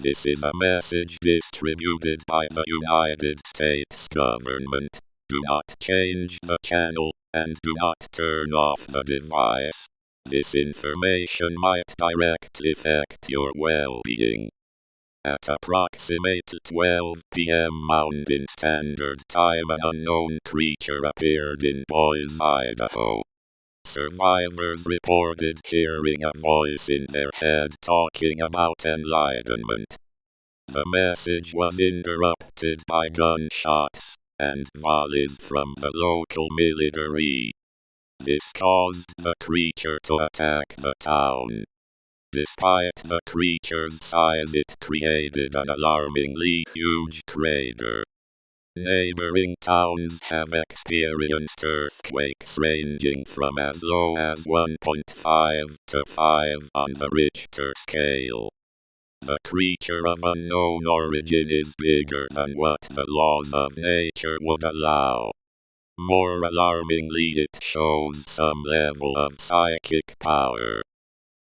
This is a message distributed by the United States government. Do not change the channel, and do not turn off the device. This information might directly affect your well-being. At approximate 12 p.m. Mountain Standard Time, an unknown creature appeared in Boise, Idaho. Survivors reported hearing a voice in their head talking about enlightenment. The message was interrupted by gunshots and volleys from the local military. This caused the creature to attack the town. Despite the creature's size, it created an alarmingly huge crater. Neighboring towns have experienced earthquakes ranging from as low as 1.5 to 5 on the Richter scale. The creature of unknown origin is bigger than what the laws of nature would allow. More alarmingly, it shows some level of psychic power.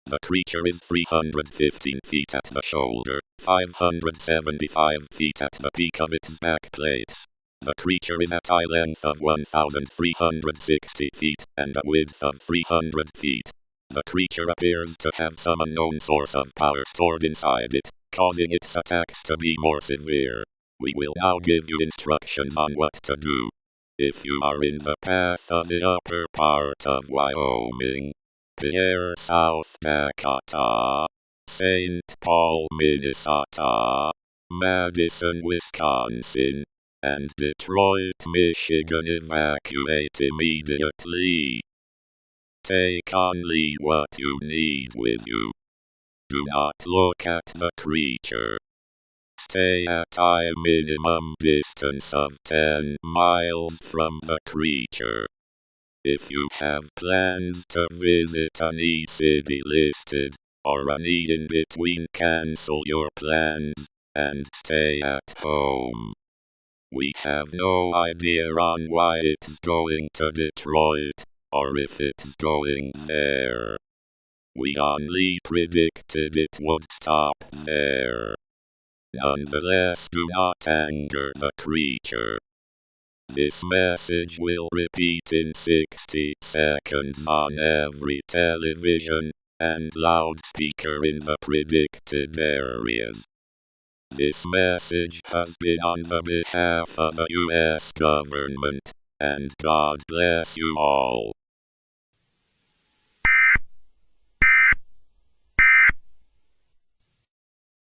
The creature is 315 feet at the shoulder, 575 feet at the peak of its back plates. The creature is at eye length of 1,360 feet and a width of 300 feet. The creature appears to have some unknown source of power stored inside it, causing its attacks to be more severe. We will now give you instructions on what to do. If you are in the path of the upper part of Wyoming, Pierre, South Dakota, St. Paul, Minnesota, Madison, Wisconsin, and Detroit, Michigan, evacuate immediately. Take only what you need with you. Do not look at the creature. Stay at a minimum distance of 10 miles from the creature. If you have plans to visit any city listed, or any in between, cancel your plans and stay at home. We have no idea on why it's going to Detroit, or if it's going there. We only predicted it would stop there. Nonetheless, do not anger the creature. This message will repeat in 60 seconds on every television and loudspeaker in the predicted areas. This message has been on the behalf of the U.S. government, and God bless you all.